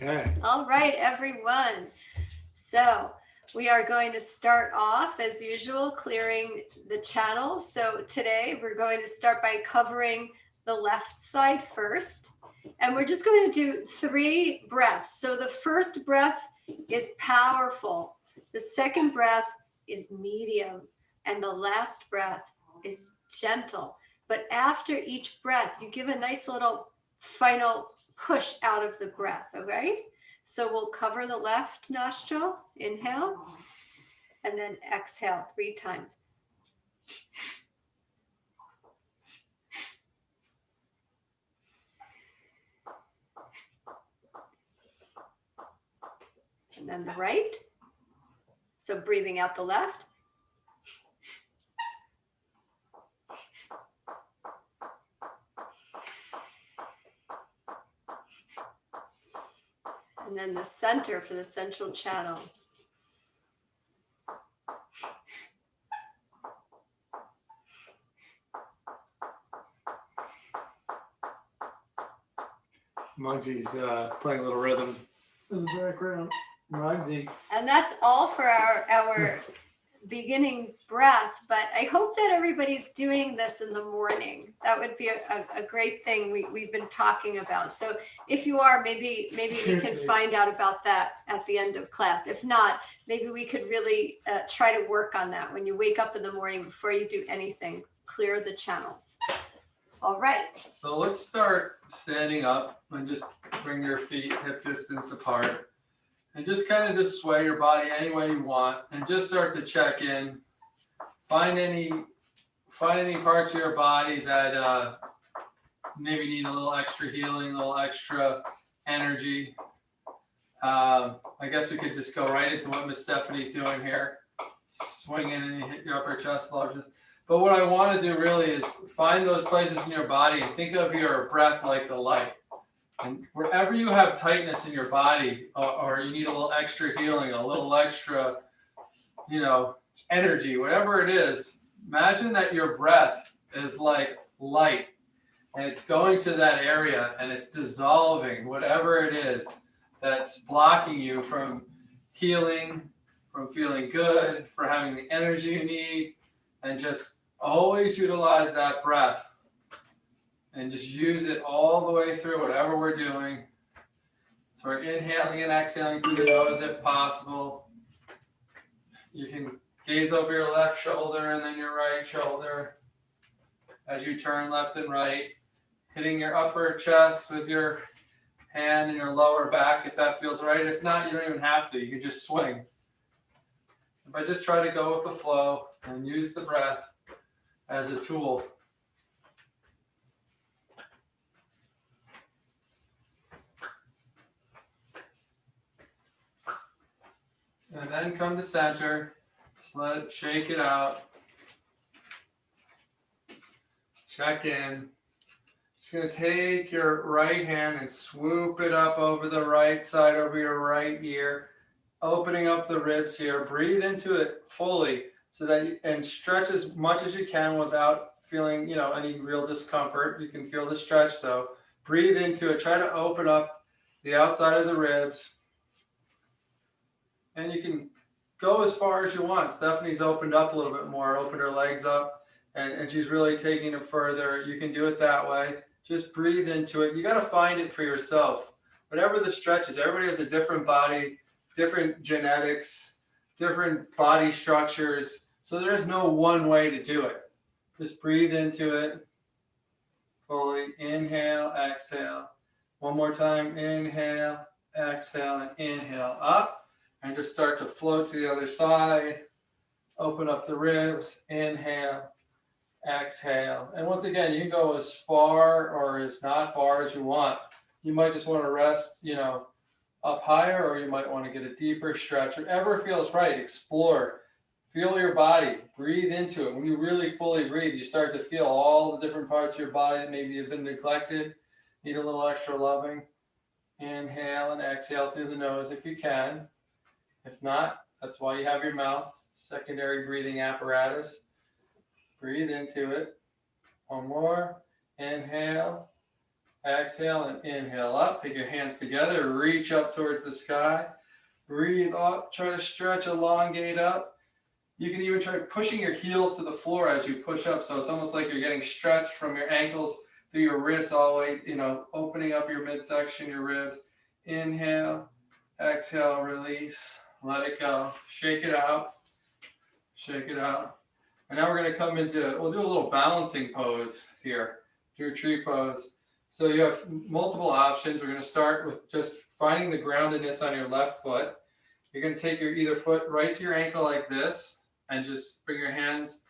Okay. All right, everyone. So we are going to start off as usual, clearing the channels. So today we're going to start by covering the left side first. And we're just going to do 3 breaths. So the first breath is powerful. The second breath is medium. And the last breath is gentle. But after each breath, you give a nice little final push out of the breath, okay? So we'll cover the left nostril, inhale, and then exhale 3 times. And then the right. So breathing out the left. And then the center for the central channel. Mugsy's playing a little rhythm in the background. Muggsy. And that's all for our beginning breath, but I hope that everybody's doing this in the morning. That would be a great thing we've been talking about. So if you are, maybe we can find out about that at the end of class. If not, maybe we could really try to work on that when you wake up in the morning before you do anything. Clear the channels. All right. So let's start standing up and just bring your feet hip distance apart. And just kind of just sway your body any way you want, and just start to check in. Find any parts of your body that maybe need a little extra healing, a little extra energy. I guess we could just go right into what Miss Stephanie's doing here. Swing in and you hit your upper chest largest. But what I want to do really is find those places in your body and think of your breath like the light. And wherever you have tightness in your body, or you need a little extra healing, a little extra, energy, whatever it is, imagine that your breath is like light, and it's going to that area and it's dissolving whatever it is that's blocking you from healing, from feeling good, for having the energy you need, and just always utilize that breath. And just use it all the way through whatever we're doing. So we're inhaling and exhaling through the nose if possible. You can gaze over your left shoulder and then your right shoulder as you turn left and right, hitting your upper chest with your hand and your lower back if that feels right. If not, you don't even have to. You can just swing. But just try to go with the flow and use the breath as a tool. And then come to center. Just let it shake it out. Check in. Just going to take your right hand and swoop it up over the right side, over your right ear, opening up the ribs here. Breathe into it fully so that and stretch as much as you can without feeling, any real discomfort. You can feel the stretch though. Breathe into it. Try to open up the outside of the ribs. And you can go as far as you want. Stephanie's opened up a little bit more, opened her legs up, and she's really taking it further. You can do it that way. Just breathe into it. You got to find it for yourself. Whatever the stretch is, everybody has a different body, different genetics, different body structures. So there's no one way to do it. Just breathe into it fully. Inhale, exhale. One more time. Inhale, exhale, and inhale up. And just start to float to the other side. Open up the ribs. Inhale, exhale. And once again, you can go as far or as not far as you want. You might just want to rest, up higher, or you might want to get a deeper stretch. Whatever feels right, explore. Feel your body. Breathe into it. When you really fully breathe, you start to feel all the different parts of your body that maybe have been neglected, need a little extra loving. Inhale and exhale through the nose if you can. If not, that's why you have your mouth, secondary breathing apparatus. Breathe into it. One more. Inhale, Exhale and inhale up. Take your hands together. Reach up towards the sky. Breathe up. Try to stretch, elongate up. You can even try pushing your heels to the floor as you push up. So it's almost like you're getting stretched from your ankles through your wrists all the way, opening up your midsection, your ribs. Inhale, exhale, release. Let it go. Shake it out. Shake it out. And now we're going to come we'll do a little balancing pose here. Do a tree pose. So you have multiple options. We're going to start with just finding the groundedness on your left foot. You're going to take your either foot right to your ankle like this and just bring your hands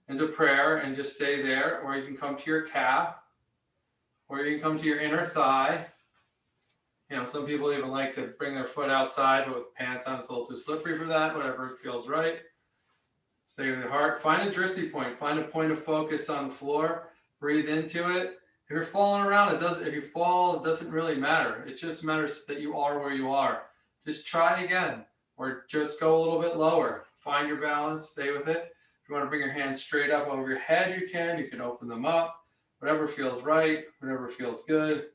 into prayer and just stay there. Or you can come to your calf, or you can come to your inner thigh. Some people even like to bring their foot outside, but with pants on, it's a little too slippery for that, whatever feels right. Stay with your heart. Find a drishti point. Find a point of focus on the floor. Breathe into it. If you're falling around, if you fall, it doesn't really matter. It just matters that you are where you are. Just try again, or just go a little bit lower. Find your balance, stay with it. If you want to bring your hands straight up over your head, you can open them up. Whatever feels right, whatever feels good.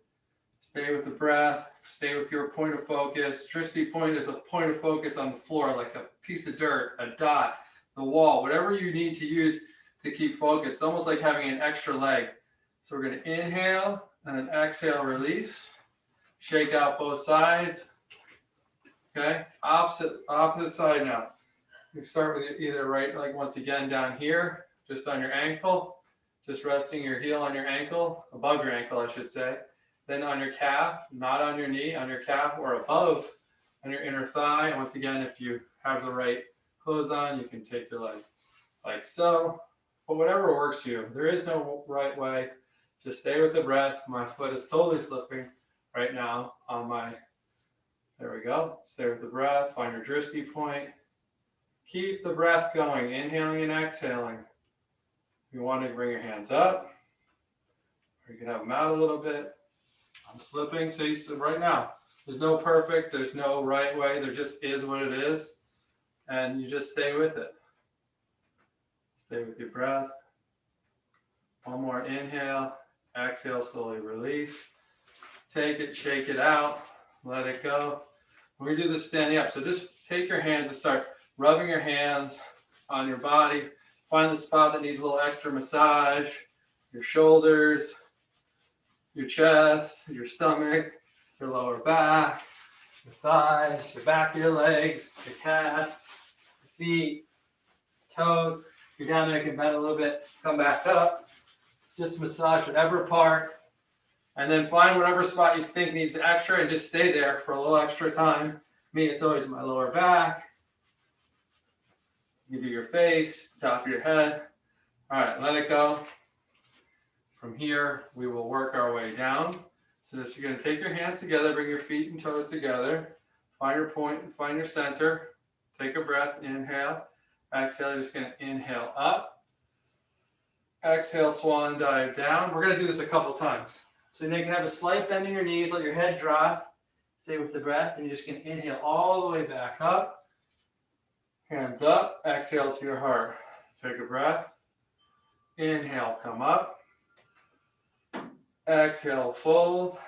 Stay with the breath, stay with your point of focus. Drishti point is a point of focus on the floor, like a piece of dirt, a dot, the wall, whatever you need to use to keep focused. It's almost like having an extra leg. So we're going to inhale and then exhale, release. Shake out both sides. Okay, opposite side now. We start with either right leg once again down here, just on your ankle, just resting your heel on your ankle, above your ankle, I should say. Then on your calf, not on your knee, on your calf or above on your inner thigh. And once again, if you have the right clothes on, you can take your leg like so. But whatever works for you. There is no right way. Just stay with the breath. My foot is totally slipping right now on there we go. Stay with the breath. Find your drishti point. Keep the breath going, inhaling and exhaling. You want to bring your hands up, or you can have them out a little bit. I'm slipping, so you see right now. There's no perfect, there's no right way. There just is what it is, and you just stay with it. Stay with your breath. One more inhale, exhale, slowly release. Take it, shake it out, let it go. We're gonna do this standing up. So just take your hands and start rubbing your hands on your body. Find the spot that needs a little extra massage, your shoulders, your chest, your stomach, your lower back, your thighs, your back of your legs, your calves, your feet, toes. If you're down there, you can bend a little bit, come back up. Just massage whatever part. And then find whatever spot you think needs extra and just stay there for a little extra time. Me, it's always my lower back. You do your face, top of your head. All right, let it go. From here, we will work our way down. So just you're going to take your hands together, bring your feet and toes together. Find your point and find your center. Take a breath, inhale. Exhale, you're just going to inhale up. Exhale, swan dive down. We're going to do this a couple times. So you can have a slight bend in your knees, let your head drop. Stay with the breath, and you're just going to inhale all the way back up. Hands up, exhale to your heart. Take a breath. Inhale, come up. Exhale, fold.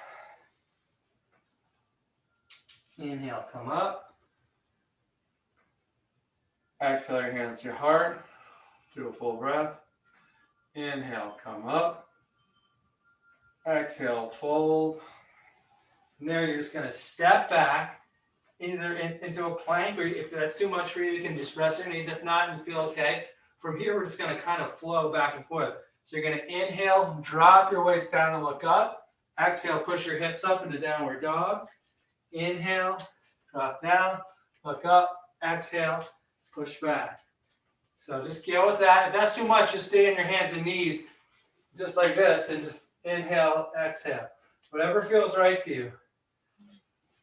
Inhale, come up. Exhale your hands to your heart. Do a full breath. Inhale, come up. Exhale, fold. And there you're just going to step back either into a plank, or if that's too much for you, you can just rest your knees. If not, you feel okay. From here, we're just going to kind of flow back and forth. So you're going to inhale, drop your waist down and look up. Exhale, push your hips up into downward dog. Inhale, drop down, look up. Exhale, push back. So just go with that. If that's too much, just stay on your hands and knees, just like this, and just inhale, exhale. Whatever feels right to you.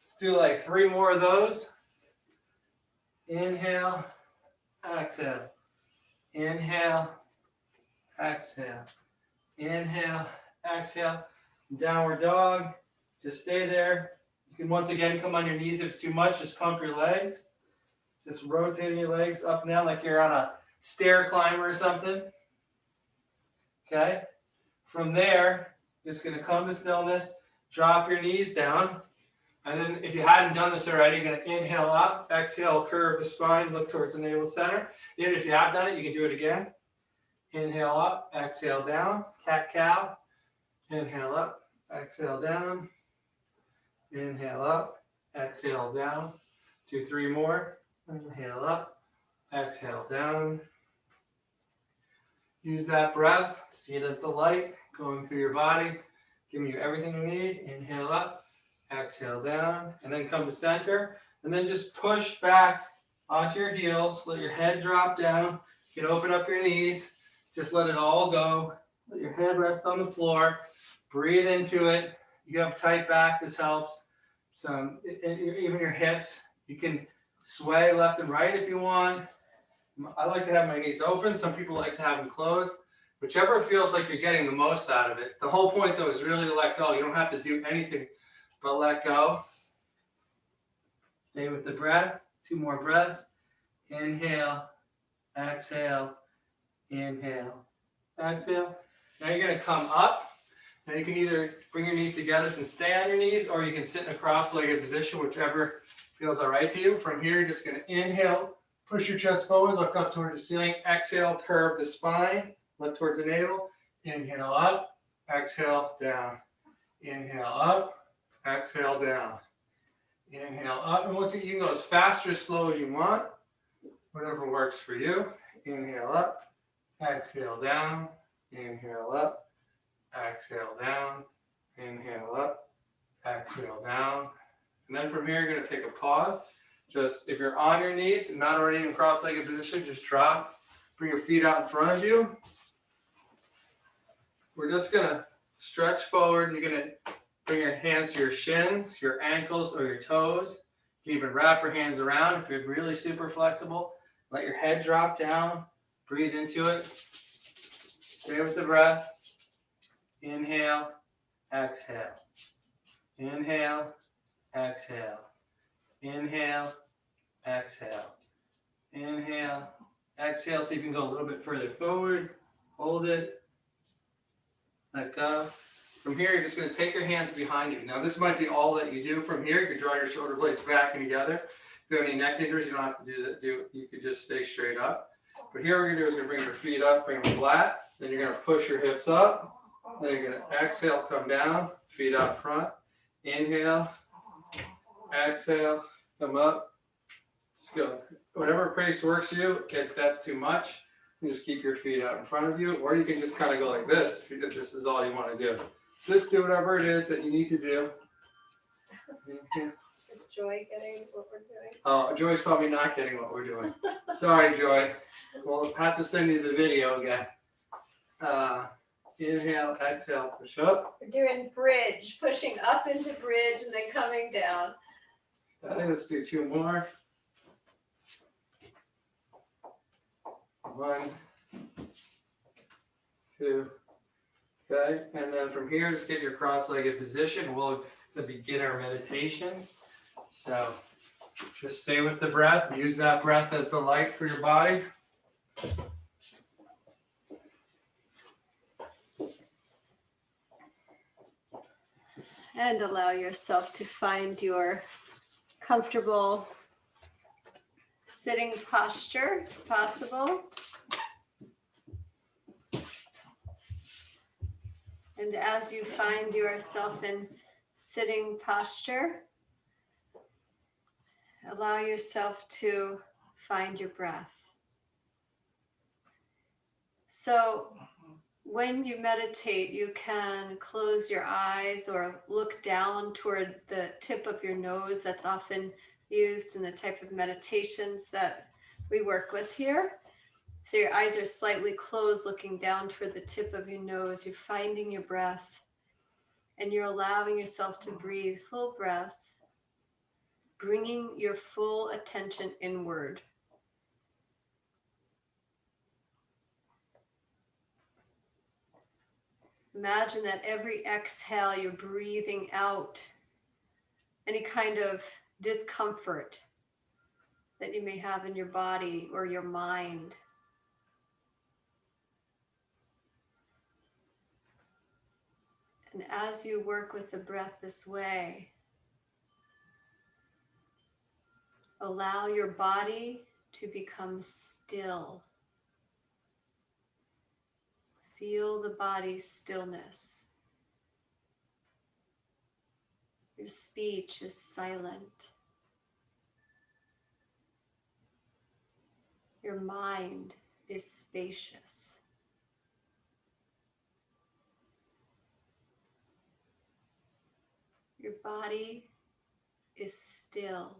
Let's do like 3 more of those. Inhale, exhale. Inhale, exhale. Inhale, exhale. Downward dog. Just stay there. You can once again come on your knees if it's too much. Just pump your legs. Just rotating your legs up and down like you're on a stair climber or something. Okay. From there, Just gonna come to stillness, drop your knees down. And then if you hadn't done this already, you're gonna inhale up, exhale, curve the spine, look towards the navel center. Even if you have done it, you can do it again. Inhale up, exhale down, cat-cow. Inhale up, exhale down. Inhale up, exhale down. 2, 3 more. Inhale up, exhale down. Use that breath, see it as the light going through your body, giving you everything you need. Inhale up, exhale down, and then come to center. And then just push back onto your heels. Let your head drop down. You can open up your knees. Just let it all go. Let your head rest on the floor. Breathe into it. You have tight back, this helps. Even your hips. You can sway left and right if you want. I like to have my knees open. Some people like to have them closed. Whichever feels like you're getting the most out of it. The whole point though is really to let go. You don't have to do anything but let go. Stay with the breath. 2 more breaths. Inhale, exhale, inhale, exhale. Now you're going to come up. Now you can either bring your knees together and stay on your knees, or you can sit in a cross-legged position, whichever feels all right to you. From here, you're just going to inhale, push your chest forward, look up towards the ceiling. Exhale, curve the spine, look towards the navel. Inhale up, exhale down. Inhale up, exhale down. Inhale up, and once again, you can go as fast or as slow as you want, whatever works for you. Inhale up, exhale down, inhale up, exhale down, inhale up, exhale down. And then from here, you're going to take a pause. Just if you're on your knees and not already in cross-legged position, just drop, bring your feet out in front of you. We're just going to stretch forward. You're going to bring your hands to your shins, your ankles, or your toes. You can even wrap your hands around if you're really super flexible. Let your head drop down. Breathe into it. Stay with the breath. Inhale, exhale. Inhale, exhale. Inhale, exhale. Inhale, exhale. See if you can go a little bit further forward. Hold it. Let go. From here, you're just going to take your hands behind you. Now, this might be all that you do. From here, you can draw your shoulder blades back and together. If you have any neck injuries, you don't have to do that. You could just stay straight up. But here, what we're going to do is we're going to bring your feet up, bring them flat. Then you're going to push your hips up. Then you're going to exhale, come down, feet out front. Inhale, exhale, come up. Just go. Whatever pace works for you. If that's too much, you just keep your feet out in front of you. Or you can just kind of go like this if this is all you want to do. Just do whatever it is that you need to do. Is Joy getting what we're doing? Oh, Joy's probably not getting what we're doing. Sorry, Joy. We'll have to send you the video again. Inhale, exhale, push up. We're doing bridge, pushing up into bridge and then coming down. Okay, let's do 2 more. 1, 2. Okay, and then from here, just get your cross-legged position. We'll begin our meditation. So just stay with the breath. Use that breath as the light for your body. And allow yourself to find your comfortable sitting posture, if possible. And as you find yourself in sitting posture, allow yourself to find your breath. So when you meditate, you can close your eyes or look down toward the tip of your nose. That's often used in the type of meditations that we work with here. So your eyes are slightly closed, looking down toward the tip of your nose. You're finding your breath, and you're allowing yourself to breathe full breath, bringing your full attention inward. Imagine that every exhale, you're breathing out any kind of discomfort that you may have in your body or your mind. And as you work with the breath this way, allow your body to become still. Feel the body's stillness. Your speech is silent. Your mind is spacious. Your body is still.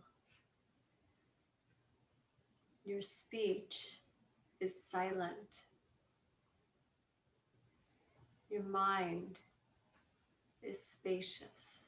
Your speech is silent. Your mind is spacious.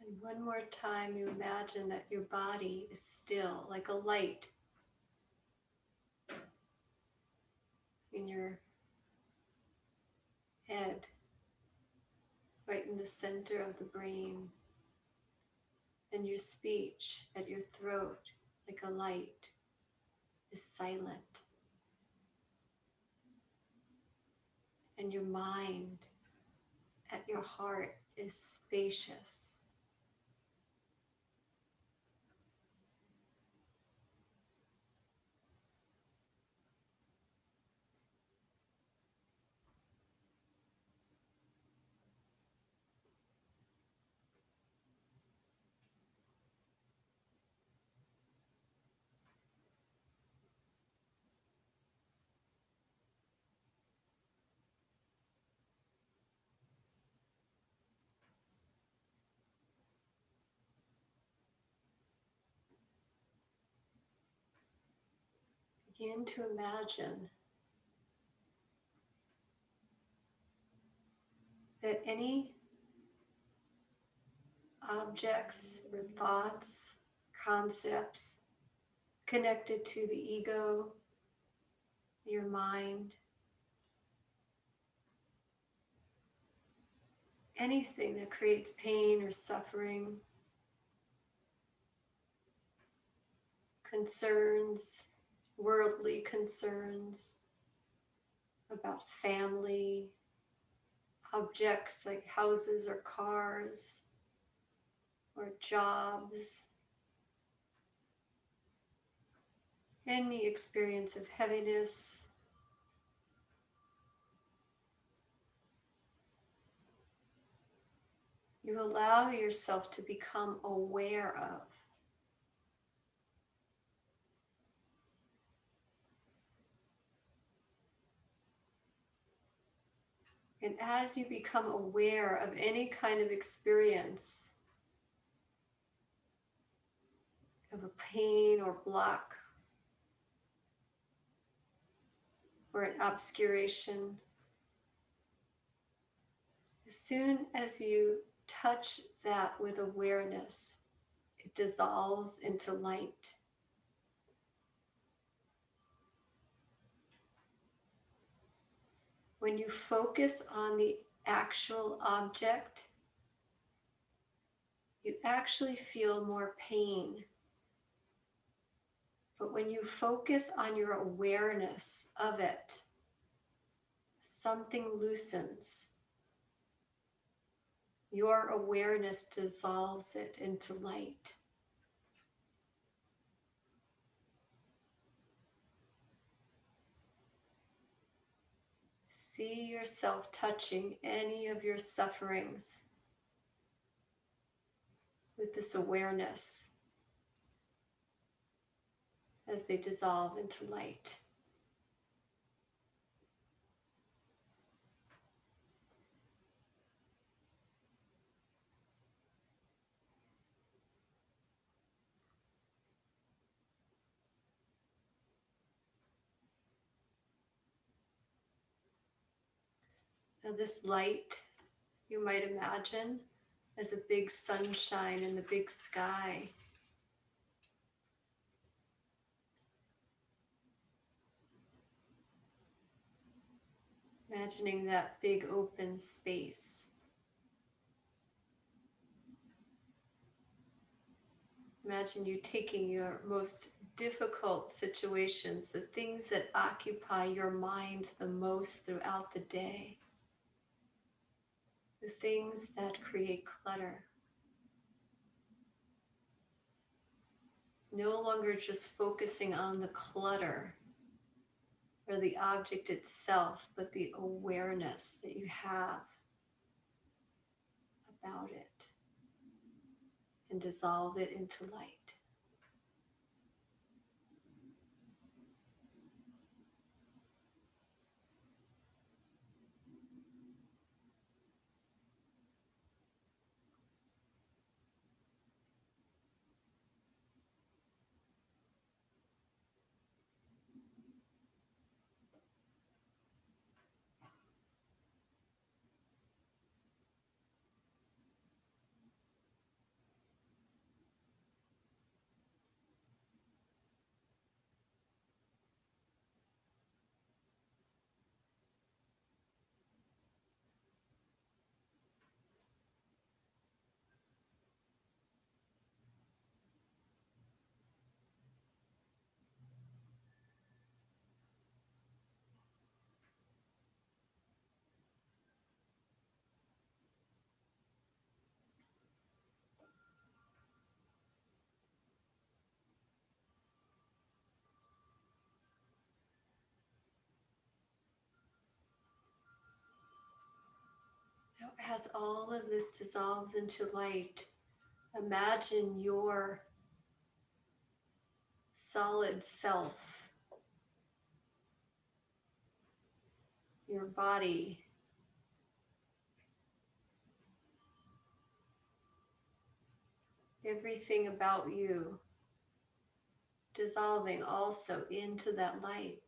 And one more time, you imagine that your body is still, like a light in your head, right in the center of the brain, and your speech at your throat, like a light, is silent. And your mind at your heart is spacious. Begin to imagine that any objects or thoughts, concepts connected to the ego, your mind, anything that creates pain or suffering, concerns, worldly concerns about family, objects like houses or cars or jobs, any experience of heaviness, you allow yourself to become aware of. And as you become aware of any kind of experience of a pain or block or an obscuration, as soon as you touch that with awareness, it dissolves into light. When you focus on the actual object, you actually feel more pain. But when you focus on your awareness of it, something loosens. Your awareness dissolves it into light. See yourself touching any of your sufferings with this awareness as they dissolve into light. Now, this light, you might imagine, as a big sunshine in the big sky. Imagining that big open space. Imagine you taking your most difficult situations, the things that occupy your mind the most throughout the day, the things that create clutter. No longer just focusing on the clutter or the object itself, but the awareness that you have about it, and dissolve it into light. Now, as all of this dissolves into light, imagine your solid self, your body, everything about you dissolving also into that light.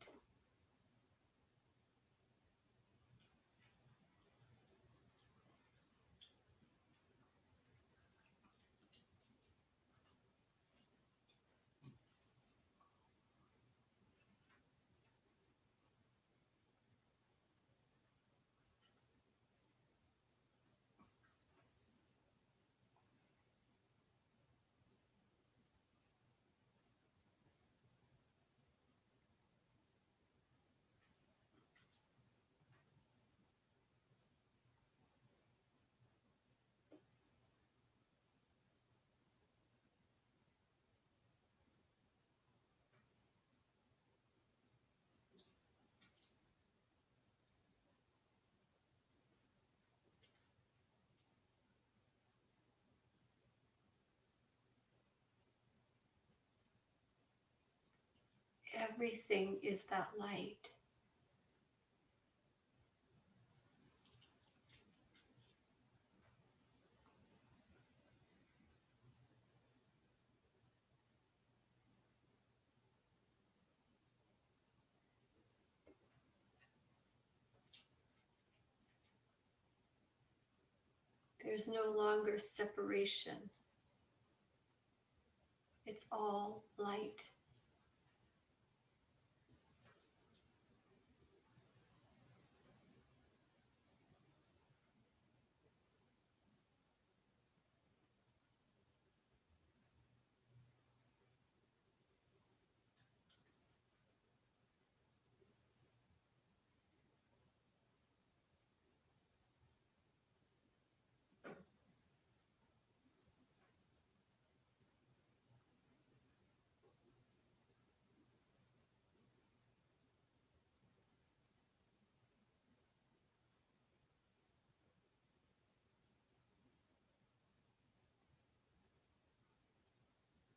Everything is that light. There's no longer separation. It's all light.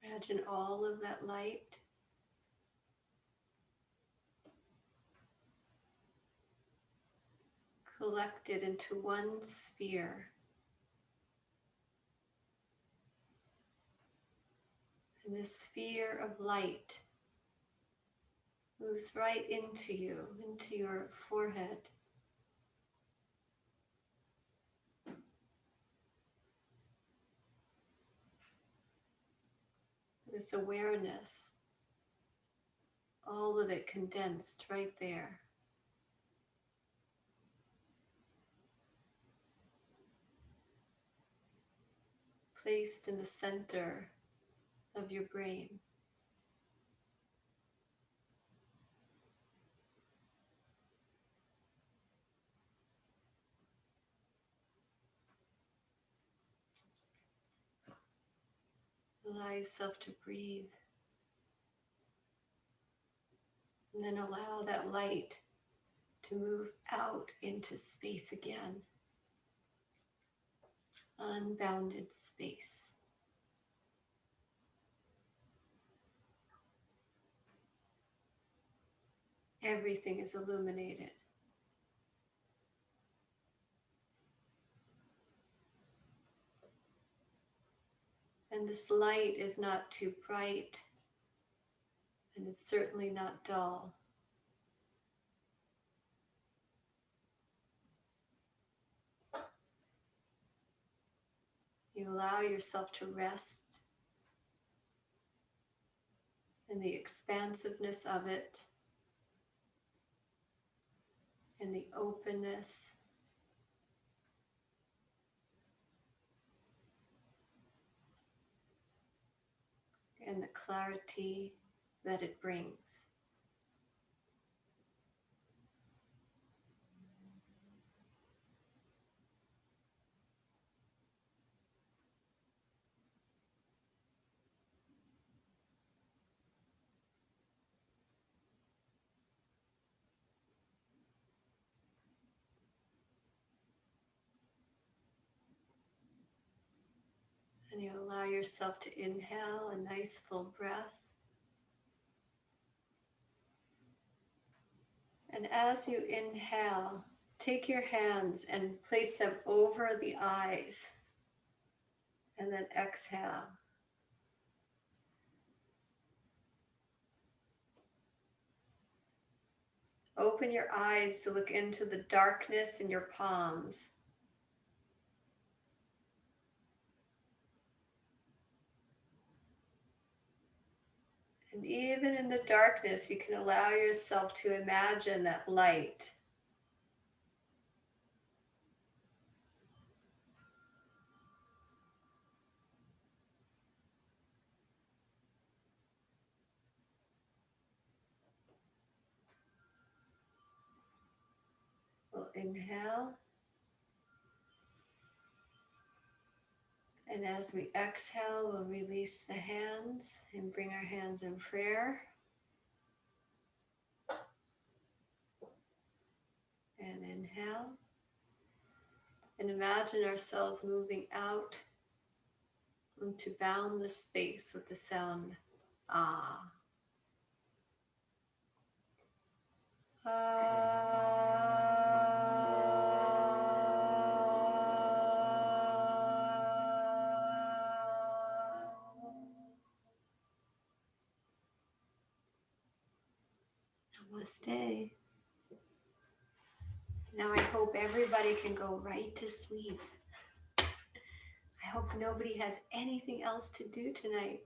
Imagine all of that light collected into one sphere. And this sphere of light moves right into you, into your forehead, this awareness, all of it condensed right there. Placed in the center of your brain. Allow yourself to breathe. And then allow that light to move out into space again. Unbounded space. Everything is illuminated. And this light is not too bright, and it's certainly not dull. You allow yourself to rest in the expansiveness of it, in the openness, and the clarity that it brings. And you allow yourself to inhale a nice full breath. And as you inhale, take your hands and place them over the eyes. And then exhale. Open your eyes to look into the darkness in your palms. And even in the darkness, you can allow yourself to imagine that light. We'll inhale. And as we exhale, we'll release the hands and bring our hands in prayer. And inhale. And imagine ourselves moving out into boundless space with the sound ah. Namaste. Now I hope everybody can go right to sleep. I hope nobody has anything else to do tonight.